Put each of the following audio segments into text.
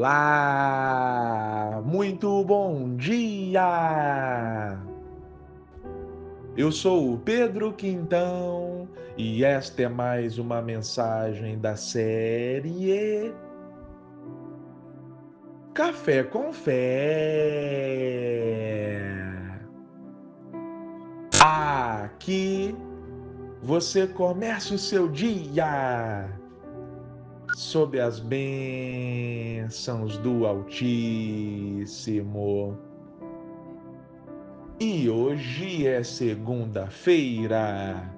Olá, muito bom dia! Eu sou o Pedro Quintão e esta é mais uma mensagem da série Café com Fé. Aqui você começa o seu dia sob as bênçãos do Altíssimo. E hoje é segunda-feira,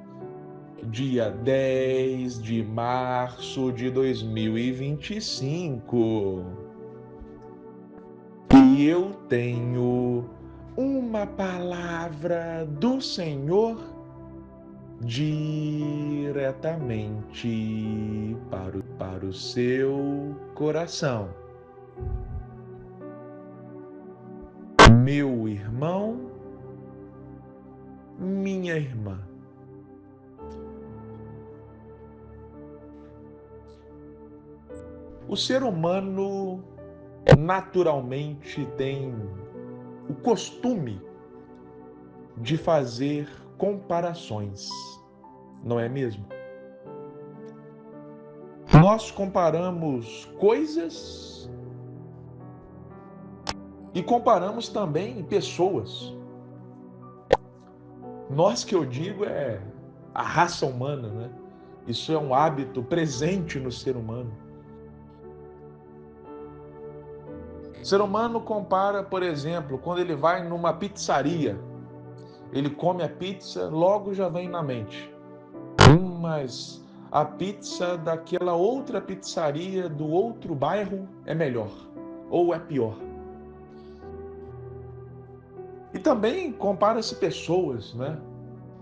dia 10 de março de 2025. E eu tenho uma palavra do Senhor diretamente para o seu coração. Meu irmão, minha irmã. O ser humano naturalmente tem o costume de fazer comparações, não é mesmo? Nós comparamos coisas e comparamos também pessoas. Nós, que eu digo, é a raça humana, né? Isso é um hábito presente no ser humano. O ser humano compara, por exemplo, quando ele vai numa pizzaria, ele come a pizza, logo já vem na mente. Mas a pizza daquela outra pizzaria do outro bairro é melhor ou é pior. E também compara-se pessoas, né?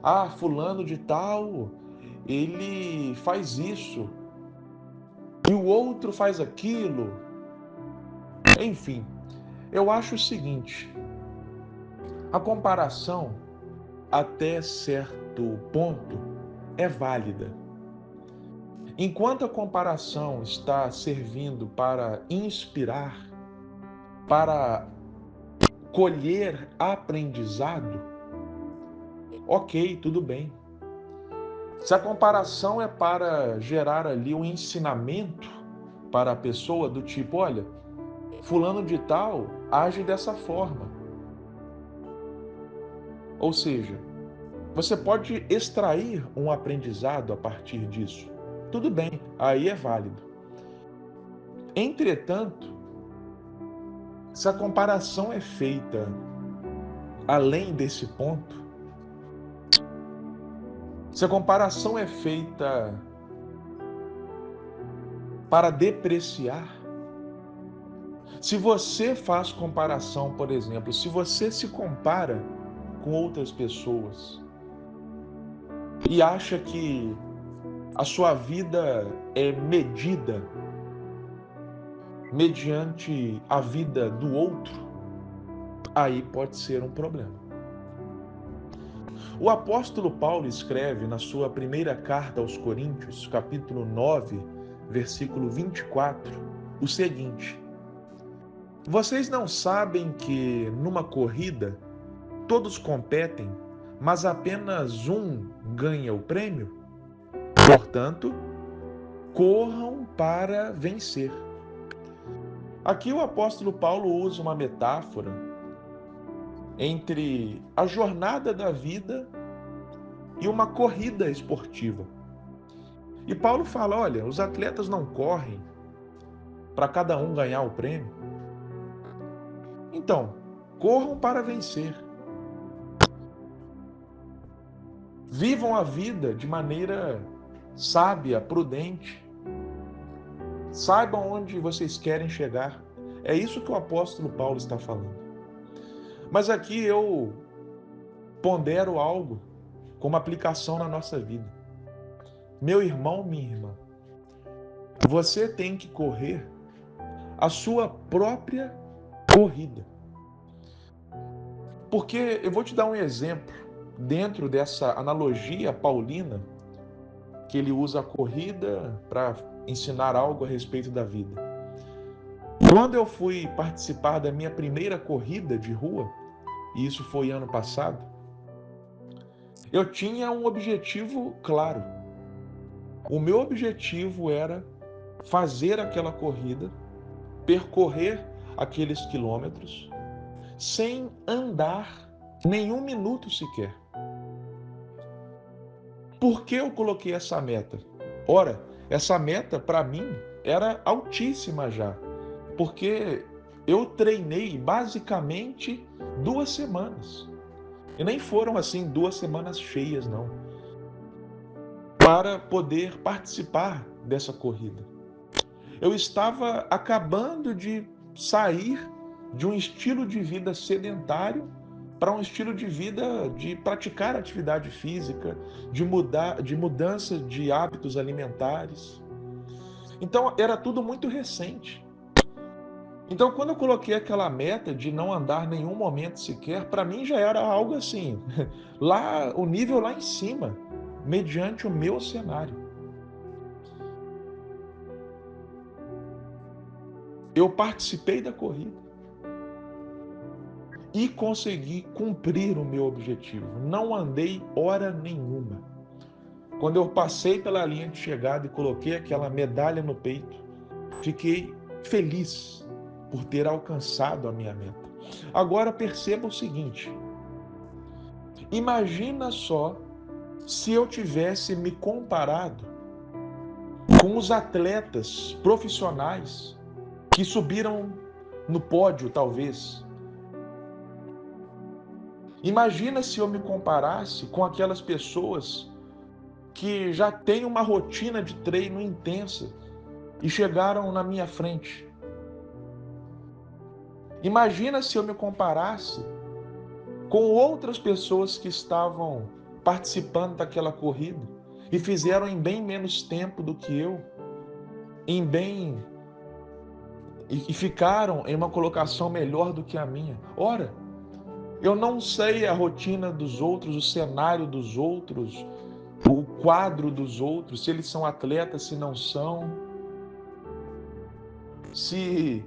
Ah, fulano de tal, ele faz isso e o outro faz aquilo. Enfim, eu acho o seguinte, a comparação até certo ponto é válida. Enquanto a comparação está servindo para inspirar, para colher aprendizado, ok, tudo bem. Se a comparação é para gerar ali um ensinamento para a pessoa do tipo, olha, fulano de tal age dessa forma. Ou seja, você pode extrair um aprendizado a partir disso. Tudo bem, aí é válido. Entretanto, se a comparação é feita além desse ponto, se a comparação é feita para depreciar, se você faz comparação, por exemplo, se você se compara com outras pessoas e acha que a sua vida é medida mediante a vida do outro, aí pode ser um problema. O apóstolo Paulo escreve na sua primeira carta aos Coríntios, capítulo 9, versículo 24, o seguinte: vocês não sabem que numa corrida todos competem, mas apenas um ganha o prêmio? Portanto, corram para vencer. Aqui o apóstolo Paulo usa uma metáfora entre a jornada da vida e uma corrida esportiva. E Paulo fala, olha, os atletas não correm para cada um ganhar o prêmio. Então, corram para vencer. Vivam a vida de maneira sábia, prudente. Saibam onde vocês querem chegar. É isso que o apóstolo Paulo está falando. Mas aqui eu pondero algo como aplicação na nossa vida. Meu irmão, minha irmã, você tem que correr a sua própria corrida. Porque eu vou te dar um exemplo dentro dessa analogia paulina que ele usa a corrida para ensinar algo a respeito da vida. Quando eu fui participar da minha primeira corrida de rua, e isso foi ano passado, eu tinha um objetivo claro. O meu objetivo era fazer aquela corrida, percorrer aqueles quilômetros, sem andar nenhum minuto sequer. Por que eu coloquei essa meta? Ora, essa meta para mim era altíssima já, porque eu treinei basicamente 2 semanas. E nem foram assim 2 semanas cheias, não, para poder participar dessa corrida. Eu estava acabando de sair de um estilo de vida sedentário para um estilo de vida de praticar atividade física, de mudança de hábitos alimentares. Então era tudo muito recente. Então quando eu coloquei aquela meta de não andar nenhum momento sequer, para mim já era algo assim, lá o nível lá em cima, mediante o meu cenário. Eu participei da corrida e consegui cumprir o meu objetivo. Não andei hora nenhuma. Quando eu passei pela linha de chegada e coloquei aquela medalha no peito, fiquei feliz por ter alcançado a minha meta. Agora perceba o seguinte: imagina só se eu tivesse me comparado com os atletas profissionais que subiram no pódio, talvez. Imagina se eu me comparasse com aquelas pessoas que já têm uma rotina de treino intensa e chegaram na minha frente. Imagina se eu me comparasse com outras pessoas que estavam participando daquela corrida e fizeram em bem menos tempo do que eu, em bem e ficaram em uma colocação melhor do que a minha. Ora, eu não sei a rotina dos outros, o cenário dos outros, o quadro dos outros, se eles são atletas, se não são, se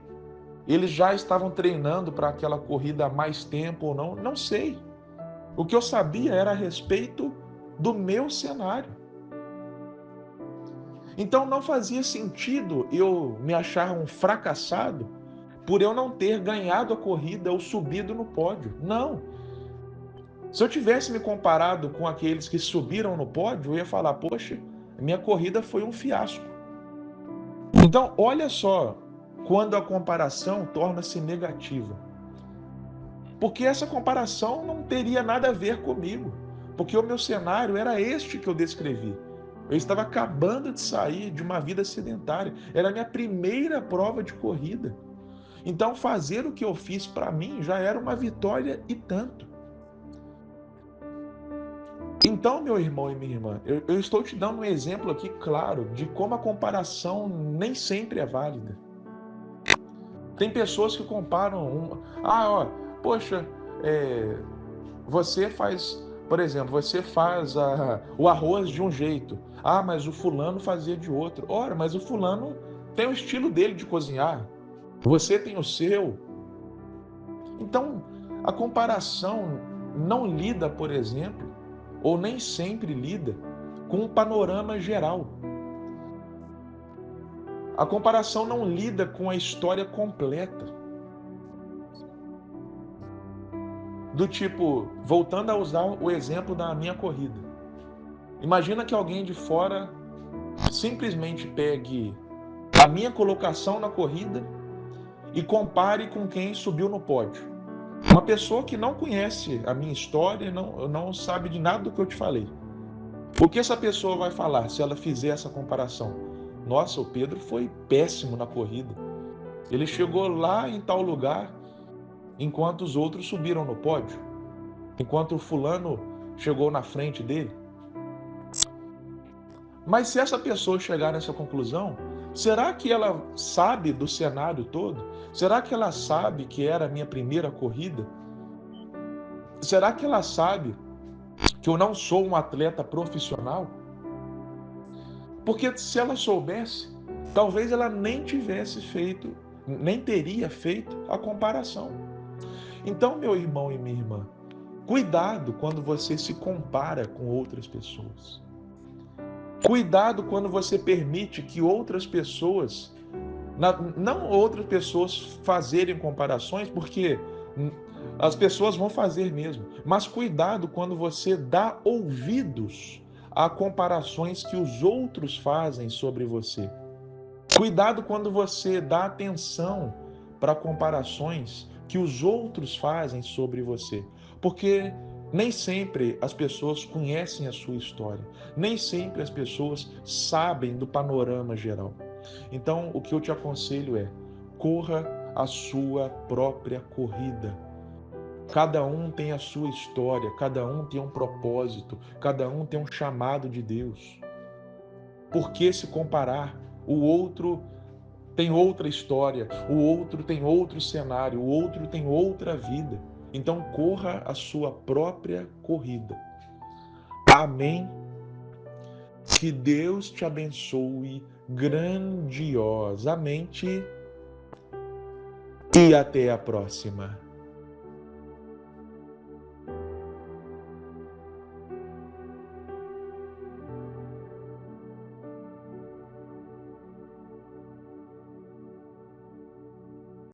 eles já estavam treinando para aquela corrida há mais tempo ou não, não sei. O que eu sabia era a respeito do meu cenário. Então não fazia sentido eu me achar um fracassado por eu não ter ganhado a corrida ou subido no pódio. Não. Se eu tivesse me comparado com aqueles que subiram no pódio, eu ia falar: poxa, minha corrida foi um fiasco. Então, olha só quando a comparação torna-se negativa. Porque essa comparação não teria nada a ver comigo. Porque o meu cenário era este que eu descrevi. Eu estava acabando de sair de uma vida sedentária. Era a minha primeira prova de corrida. Então, fazer o que eu fiz para mim já era uma vitória e tanto. Então, meu irmão e minha irmã, eu estou te dando um exemplo aqui claro de como a comparação nem sempre é válida. Tem pessoas que comparam poxa, você faz, por exemplo, você faz o arroz de um jeito. Ah, mas o fulano fazia de outro. Ora, mas o fulano tem o estilo dele de cozinhar. Você tem o seu. Então, a comparação não lida, por exemplo, ou nem sempre lida com um panorama geral. A comparação não lida com a história completa. Do tipo, voltando a usar o exemplo da minha corrida. Imagina que alguém de fora simplesmente pegue a minha colocação na corrida e compare com quem subiu no pódio. Uma pessoa que não conhece a minha história, não sabe de nada do que eu te falei. O que essa pessoa vai falar se ela fizer essa comparação? Nossa, o Pedro foi péssimo na corrida. Ele chegou lá em tal lugar enquanto os outros subiram no pódio, enquanto o fulano chegou na frente dele. Mas se essa pessoa chegar nessa conclusão, será que ela sabe do cenário todo? Será que ela sabe que era a minha primeira corrida? Será que ela sabe que eu não sou um atleta profissional? Porque se ela soubesse, talvez ela nem tivesse feito nem teria feito a comparação. Então, meu irmão e minha irmã, cuidado quando você se compara com outras pessoas. Cuidado quando você permite que outras pessoas, não outras pessoas fazerem comparações, porque as pessoas vão fazer mesmo. Mas cuidado quando você dá ouvidos a comparações que os outros fazem sobre você. Cuidado quando você dá atenção para comparações que os outros fazem sobre você, porque nem sempre as pessoas conhecem a sua história, nem sempre as pessoas sabem do panorama geral. Então, o que eu te aconselho é: corra a sua própria corrida. Cada um tem a sua história, cada um tem um propósito, cada um tem um chamado de Deus. Por que se comparar? O outro tem outra história, o outro tem outro cenário, o outro tem outra vida. Então corra a sua própria corrida. Amém? Que Deus te abençoe grandiosamente e até a próxima.